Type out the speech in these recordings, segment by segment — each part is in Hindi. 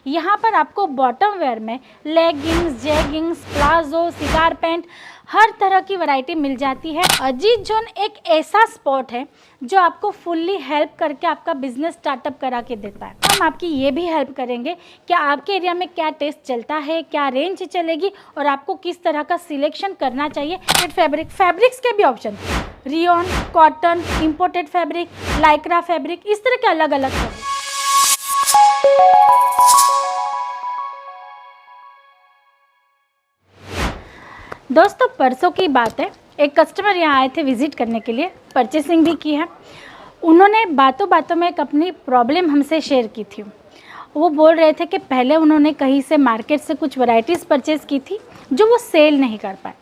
यहाँ पर आपको बॉटम वेयर में leggings, jeggings, palazzo, cigar pant, हर तरह की वैरायटी मिल जाती है। अजीत जोन एक ऐसा स्पॉट है जो आपको फुल्ली हेल्प करके आपका बिजनेस स्टार्टअप करा के देता है। हम आपकी ये भी हेल्प करेंगे कि आपके एरिया में क्या टेस्ट चलता है, क्या रेंज चलेगी और आपको किस तरह का सिलेक्शन करना चाहिए। फैब्रिक्स के भी option, rayon, cotton, imported fabric, Lycra fabric, इस तरह के अलग अलग फैब्रिक। दोस्तों परसों की बात है, एक कस्टमर यहाँ आए थे विज़िट करने के लिए, परचेसिंग भी की है। उन्होंने बातों बातों में एक अपनी प्रॉब्लम हमसे शेयर की थी। वो बोल रहे थे कि पहले उन्होंने कहीं से मार्केट से कुछ वैरायटीज़ परचेज़ की थी जो वो सेल नहीं कर पाए।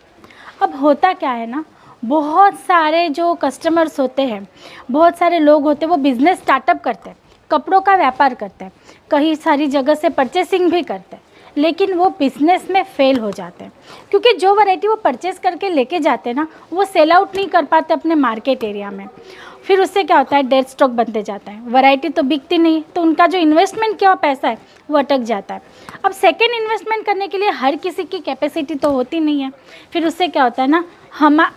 अब होता क्या है ना, बहुत सारे जो कस्टमर्स होते हैं, बहुत सारे लोग होते हैं, वो बिज़नेस स्टार्टअप करते हैं, कपड़ों का व्यापार करते हैं, कई सारी जगह से परचेसिंग भी करते हैं, लेकिन वो बिज़नेस में फ़ेल हो जाते हैं क्योंकि जो वैरायटी वो परचेज़ करके लेके जाते हैं ना, वो सेल आउट नहीं कर पाते अपने मार्केट एरिया में। फिर उससे क्या होता है, डेड स्टॉक बनते जाता है, वैरायटी तो बिकती नहीं, तो उनका जो इन्वेस्टमेंट किया पैसा है वो अटक जाता है। अब सेकेंड इन्वेस्टमेंट करने के लिए हर किसी की कैपेसिटी तो होती नहीं है। फिर उससे क्या होता है ना,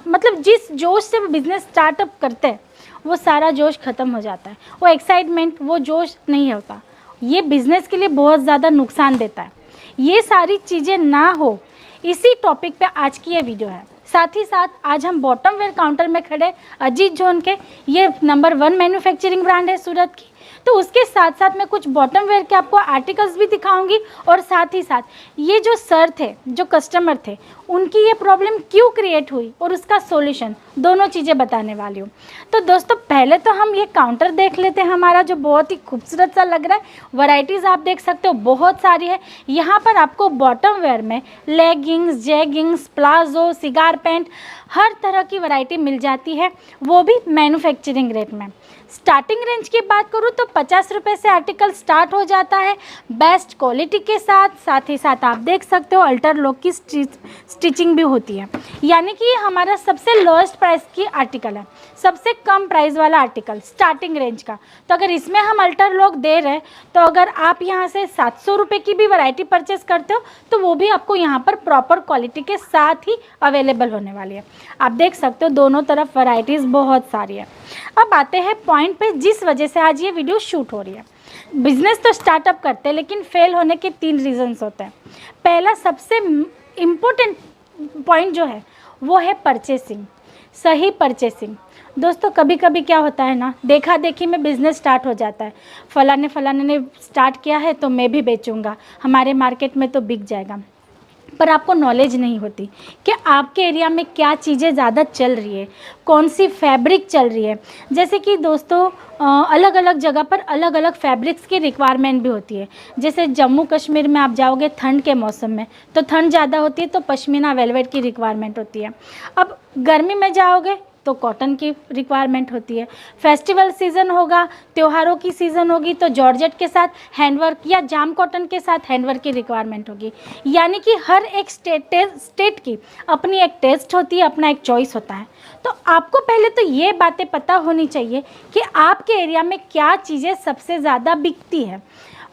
मतलब जिस जोश से वो बिज़नेस स्टार्टअप करते हैं वो सारा जोश ख़त्म हो जाता है, वो एक्साइटमेंट, वो जोश नहीं होता। ये बिज़नेस के लिए बहुत ज़्यादा नुकसान देता है। ये सारी चीज़ें ना हो, इसी टॉपिक पे आज की ये वीडियो है। साथ ही साथ आज हम बॉटम वेयर काउंटर में खड़े अजीत जोन के, ये नंबर 1 मैन्युफैक्चरिंग ब्रांड है सूरत की, तो उसके साथ साथ मैं कुछ बॉटम वेयर के आपको आर्टिकल्स भी दिखाऊंगी और साथ ही साथ ये जो सर थे, जो कस्टमर थे, उनकी ये प्रॉब्लम क्यों क्रिएट हुई और उसका सॉल्यूशन, दोनों चीज़ें बताने वाली हूँ। तो दोस्तों पहले तो हम ये काउंटर देख लेते हैं हमारा, जो बहुत ही खूबसूरत सा लग रहा है। वैरायटीज़ आप देख सकते हो बहुत सारी है। यहाँ पर आपको बॉटम वेयर में leggings, jeggings, palazzo, cigar pant, हर तरह की वैरायटी मिल जाती है, वो भी मैन्युफैक्चरिंग रेट में। स्टार्टिंग रेंज की बात करूँ तो 50 रुपये से आर्टिकल स्टार्ट हो जाता है, बेस्ट क्वालिटी के साथ। साथ ही साथ आप देख सकते हो अल्टर लॉक की स्टिचिंग भी होती है, यानी कि ये हमारा सबसे लोएस्ट प्राइस की आर्टिकल है, सबसे कम प्राइस वाला आर्टिकल स्टार्टिंग रेंज का। तो अगर इसमें हम अल्टर लॉक दे रहे हैं तो अगर आप यहाँ से 700 रुपये की भी वैरायटी परचेस करते हो तो वो भी आपको यहाँ पर प्रॉपर क्वालिटी के साथ ही अवेलेबल होने वाली है। आप देख सकते हो दोनों तरफ वैरायटीज़ बहुत सारी है। अब आते हैं पॉइंट पे जिस वजह से आज ये वीडियो शूट हो रही है। बिजनेस तो स्टार्टअप करते हैं लेकिन फेल होने के 3 रीजंस होते हैं। पहला सबसे इम्पोर्टेंट पॉइंट जो है वो है परचेसिंग, सही परचेसिंग। दोस्तों कभी कभी क्या होता है ना, देखा देखी में बिज़नेस स्टार्ट हो जाता है, फलाने ने स्टार्ट किया है तो मैं भी बेचूंगा, हमारे मार्केट में तो बिक जाएगा। पर आपको नॉलेज नहीं होती कि आपके एरिया में क्या चीज़ें ज़्यादा चल रही है, कौन सी फैब्रिक चल रही है। जैसे कि दोस्तों अलग अलग जगह पर अलग अलग फैब्रिक्स की रिक्वायरमेंट भी होती है। जैसे जम्मू कश्मीर में आप जाओगे ठंड के मौसम में तो ठंड ज़्यादा होती है, तो पश्मीना वेलवेट की रिक्वायरमेंट होती है। अब गर्मी में जाओगे तो कॉटन की रिक्वायरमेंट होती है। फेस्टिवल सीज़न होगा, त्योहारों की सीज़न होगी तो जॉर्जेट के साथ हैंडवर्क या जाम कॉटन के साथ हैंडवर्क की रिक्वायरमेंट होगी। यानी कि हर एक स्टेट की अपनी एक टेस्ट होती है, अपना एक चॉइस होता है। तो आपको पहले तो ये बातें पता होनी चाहिए कि आपके एरिया में क्या चीज़ें सबसे ज़्यादा बिकती है।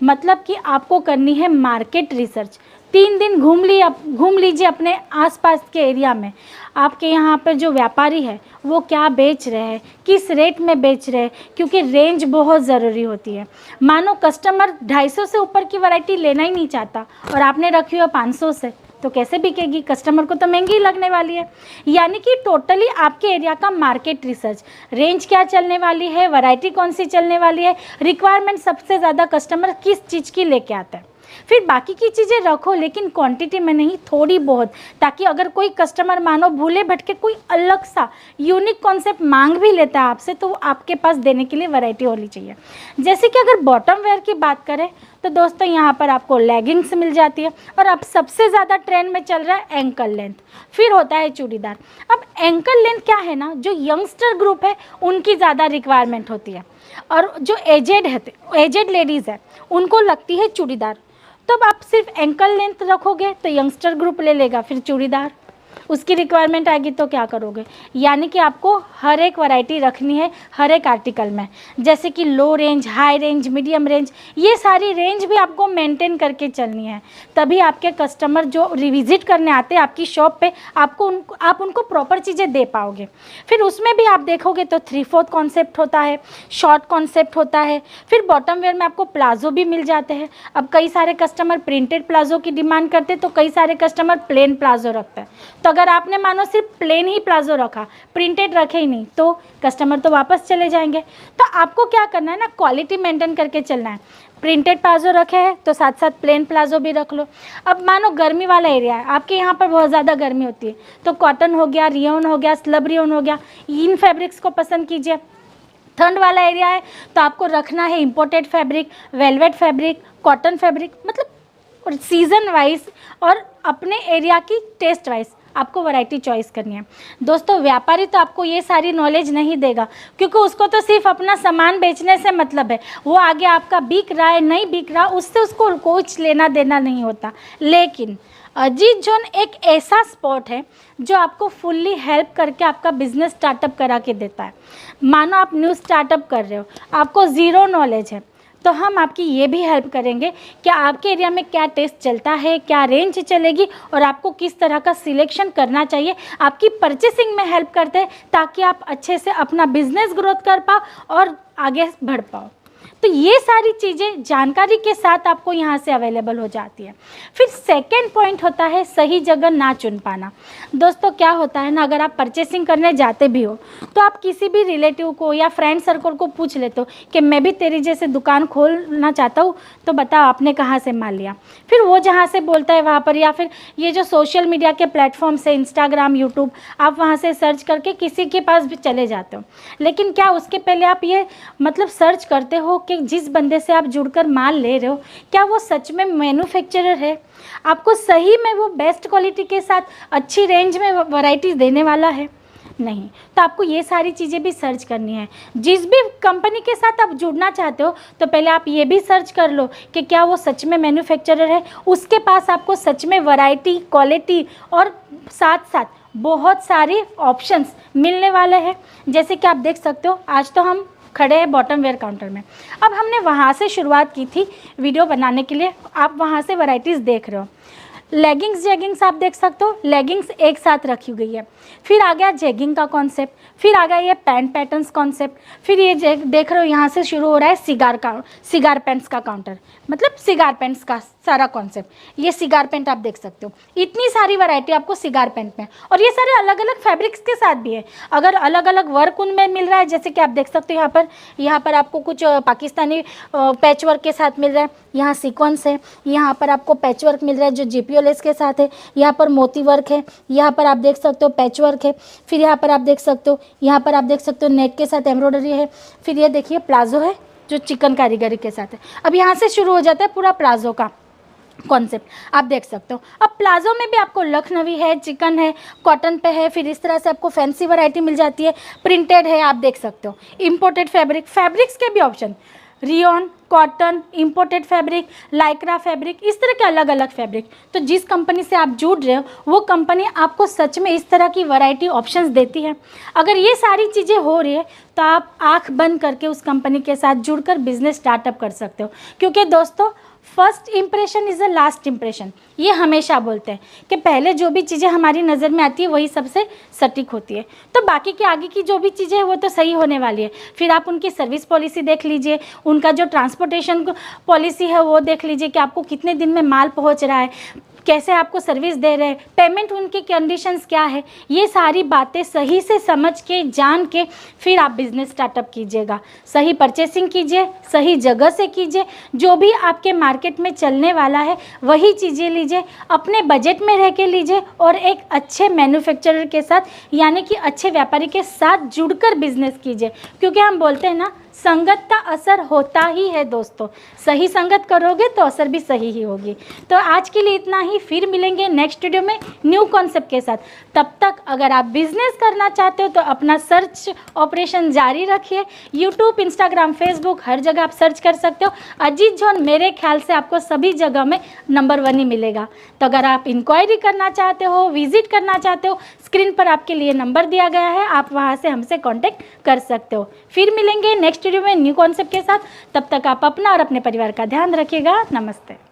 मतलब कि आपको करनी है मार्केट रिसर्च। 3 दिन घूम लीजिए अपने आसपास के एरिया में, आपके यहाँ पर जो व्यापारी है वो क्या बेच रहे हैं, किस रेट में बेच रहे हैं, क्योंकि रेंज बहुत ज़रूरी होती है। मानो कस्टमर 250 से ऊपर की वैरायटी लेना ही नहीं चाहता और आपने रखी हो 500 से, तो कैसे बिकेगी, कस्टमर को तो महंगी ही लगने वाली है। यानी कि टोटली आपके एरिया का मार्केट रिसर्च, रेंज क्या चलने वाली है, वैरायटी कौन सी चलने वाली है, रिक्वायरमेंट सबसे ज़्यादा कस्टमर किस चीज़ की लेके आता है। फिर बाकी की चीज़ें रखो लेकिन क्वांटिटी में नहीं, थोड़ी बहुत, ताकि अगर कोई कस्टमर मानो भूले भटके कोई अलग सा यूनिक कॉन्सेप्ट मांग भी लेता है आपसे तो आपके पास देने के लिए वैरायटी होनी चाहिए। जैसे कि अगर बॉटम वेयर की बात करें तो दोस्तों यहाँ पर आपको लेगिंग्स मिल जाती है और अब सबसे ज़्यादा ट्रेंड में चल रहा है एंकल लेंथ, फिर होता है चूड़ीदार। अब एंकल लेंथ क्या है ना, जो यंगस्टर ग्रुप है उनकी ज़्यादा रिक्वायरमेंट होती है और जो एजेड लेडीज़ है उनको लगती है चूड़ीदार। तो अब आप सिर्फ एंकल लेंथ रखोगे तो यंगस्टर ग्रुप ले लेगा फिर चूड़ीदार, उसकी रिक्वायरमेंट आएगी तो क्या करोगे? यानी कि आपको हर एक वैरायटी रखनी है हर एक आर्टिकल में, जैसे कि लो range, high range, medium range, ये सारी रेंज भी आपको मेंटेन करके चलनी है। तभी आपके कस्टमर जो रिविजिट करने आते हैं आपकी शॉप पे, आप उनको प्रॉपर चीज़ें दे पाओगे। फिर उसमें भी आप देखोगे तो 3/4 कॉन्सेप्ट होता है, शॉर्ट कॉन्सेप्ट होता है, फिर बॉटम वेयर में आपको प्लाजो भी मिल जाते हैं। अब कई सारे कस्टमर प्रिंटेड प्लाजो की डिमांड करते हैं, तो कई सारे कस्टमर प्लेन प्लाजो रखते हैं। तो अगर आपने मानो सिर्फ प्लेन ही प्लाजो रखा, प्रिंटेड रखे ही नहीं, तो कस्टमर तो वापस चले जाएंगे। तो आपको क्या करना है ना, क्वालिटी मेंटेन करके चलना है। प्रिंटेड प्लाजो रखे हैं तो साथ साथ प्लेन प्लाजो भी रख लो। अब मानो गर्मी वाला एरिया है, आपके यहाँ पर बहुत ज़्यादा गर्मी होती है, तो कॉटन हो गया, रियोन हो गया, स्लब रियोन हो गया, इन फैब्रिक्स को पसंद कीजिए। ठंड वाला एरिया है तो आपको रखना है imported fabric, velvet fabric, cotton fabric, मतलब सीज़न वाइज और अपने एरिया की टेस्ट वाइज आपको वैरायटी चॉइस करनी है। दोस्तों, व्यापारी तो आपको ये सारी नॉलेज नहीं देगा, क्योंकि उसको तो सिर्फ अपना सामान बेचने से मतलब है। वो आगे आपका बिक रहा है नहीं बिक रहा, उससे उसको कुछ लेना देना नहीं होता। लेकिन अजीत जोन एक ऐसा स्पॉट है जो आपको फुल्ली हेल्प करके आपका बिजनेस स्टार्टअप करा के देता है। मानो आप न्यू स्टार्टअप कर रहे हो, आपको ज़ीरो नॉलेज है, तो हम आपकी ये भी हेल्प करेंगे कि आपके एरिया में क्या टेस्ट चलता है, क्या रेंज चलेगी और आपको किस तरह का सिलेक्शन करना चाहिए। आपकी परचेसिंग में हेल्प करते हैं ताकि आप अच्छे से अपना बिजनेस ग्रोथ कर पाओ और आगे बढ़ पाओ। तो ये सारी चीज़ें जानकारी के साथ आपको यहाँ से अवेलेबल हो जाती है। फिर सेकंड पॉइंट होता है सही जगह ना चुन पाना। दोस्तों, क्या होता है ना, अगर आप परचेसिंग करने जाते भी हो तो आप किसी भी रिलेटिव को या फ्रेंड सर्कल को पूछ लेते हो कि मैं भी तेरी जैसे दुकान खोलना चाहता हूँ, तो बताओ आपने कहाँ से माल लिया। फिर वो जहाँ से बोलता है वहाँ पर, या फिर ये जो सोशल मीडिया के प्लेटफॉर्म से इंस्टाग्राम, यूट्यूब, आप वहाँ से सर्च करके किसी के पास भी चले जाते हो। लेकिन क्या उसके पहले आप ये मतलब सर्च करते हो कि जिस बंदे से आप जुड़कर माल ले रहे हो क्या वो सच में मैन्युफैक्चरर है, आपको सही में वो बेस्ट क्वालिटी के साथ अच्छी रेंज में वैरायटी देने वाला है? नहीं। तो आपको ये सारी चीज़ें भी सर्च करनी है। जिस भी कंपनी के साथ आप जुड़ना चाहते हो तो पहले आप ये भी सर्च कर लो कि क्या वो सच में मैन्युफैक्चरर है, उसके पास आपको सच में वैरायटी, क्वालिटी और साथ साथ बहुत सारे ऑप्शंस मिलने वाले हैं। जैसे कि आप देख सकते हो, आज तो हम खड़े हैं बॉटम वेयर काउंटर में। अब हमने वहाँ से शुरुआत की थी वीडियो बनाने के लिए, आप वहाँ से वैरायटीज़ देख रहे हो। लेगिंग्स, जेगिंग्स आप देख सकते हो, लेगिंग्स एक साथ रखी गई है। फिर आ गया जेगिंग का कॉन्सेप्ट, फिर आ गया ये पैंट पैटर्न्स कॉन्सेप्ट, फिर ये देख रहे हो यहाँ से शुरू हो रहा है सिगार पेंट्स का काउंटर, मतलब सिगार पेंट्स का सारा कॉन्सेप्ट। ये सिगार पेंट आप देख सकते हो, इतनी सारी वैरायटी आपको सिगार पेंट में, और ये सारे अलग अलग फैब्रिक्स के साथ भी है। अगर अलग अलग वर्क उनमें मिल रहा है, जैसे कि आप देख सकते हो यहाँ पर आपको कुछ पाकिस्तानी पैच वर्क के साथ मिल रहा है, यहाँ सीक्वेंस है, यहाँ पर आपको पैच वर्क मिल रहा है जो जीपीओ लेस के साथ है, यहाँ पर मोती वर्क है, यहाँ पर आप देख सकते हो पैच वर्क है, फिर यहाँ पर आप देख सकते हो, यहाँ पर आप देख सकते हो नेट के साथ एम्ब्रॉयडरी है, फिर ये देखिए प्लाजो है जो चिकन कारीगरी के साथ है। अब यहाँ से शुरू हो जाता है पूरा प्लाजो का कॉन्सेप्ट, आप देख सकते हो। अब प्लाजो में भी आपको लखनवी है, चिकन है, कॉटन पे है, फिर इस तरह से आपको फैंसी वैरायटी मिल जाती है, प्रिंटेड है, आप देख सकते हो, इंपोर्टेड फैब्रिक्स के भी option, rayon, cotton, imported fabric, Lycra fabric, इस तरह के अलग अलग फैब्रिक। तो जिस कंपनी से आप जुड़ रहे हो वो कंपनी आपको सच में इस तरह की वैरायटी ऑप्शंस देती है। अगर ये सारी चीज़ें हो रही है तो आप आंख बंद करके उस कंपनी के साथ जुड़कर बिजनेस स्टार्टअप कर सकते हो, क्योंकि दोस्तों first impression is the last impression, ये हमेशा बोलते हैं कि पहले जो भी चीज़ें हमारी नज़र में आती है वही सबसे सटीक होती है। तो बाकी के आगे की जो भी चीज़ें हैं वो तो सही होने वाली है। फिर आप उनकी सर्विस पॉलिसी देख लीजिए, उनका जो ट्रांसपोर्टेशन पॉलिसी है वो देख लीजिए कि आपको कितने दिन में माल पहुंच रहा है, कैसे आपको सर्विस दे रहे हैं, पेमेंट उनकी कंडीशंस क्या है, ये सारी बातें सही से समझ के जान के फिर आप बिज़नेस स्टार्टअप कीजिएगा। सही परचेसिंग कीजिए, सही जगह से कीजिए, जो भी आपके मार्केट में चलने वाला है वही चीज़ें लीजिए, अपने बजट में रह के लीजिए और एक अच्छे मैन्युफैक्चरर के साथ यानी कि अच्छे व्यापारी के साथ जुड़कर बिजनेस कीजिए। क्योंकि हम बोलते हैं ना, संगत का असर होता ही है दोस्तों, सही संगत करोगे तो असर भी सही ही होगी। तो आज के लिए इतना ही, फिर मिलेंगे नेक्स्ट वीडियो में न्यू कॉन्सेप्ट के साथ। तब तक अगर आप बिजनेस करना चाहते हो तो अपना सर्च ऑपरेशन जारी रखिए। यूट्यूब, इंस्टाग्राम, फेसबुक हर जगह आप सर्च कर सकते हो। अजीत जॉन मेरे ख्याल से आपको सभी जगह में नंबर 1 ही मिलेगा। तो अगर आप इंक्वायरी करना चाहते हो, विजिट करना चाहते हो, स्क्रीन पर आपके लिए नंबर दिया गया है, आप वहाँ से हमसे कांटेक्ट कर सकते हो। फिर मिलेंगे नेक्स्ट वीडियो में न्यू कॉन्सेप्ट के साथ। तब तक आप अपना और अपने परिवार का ध्यान रखिएगा। नमस्ते।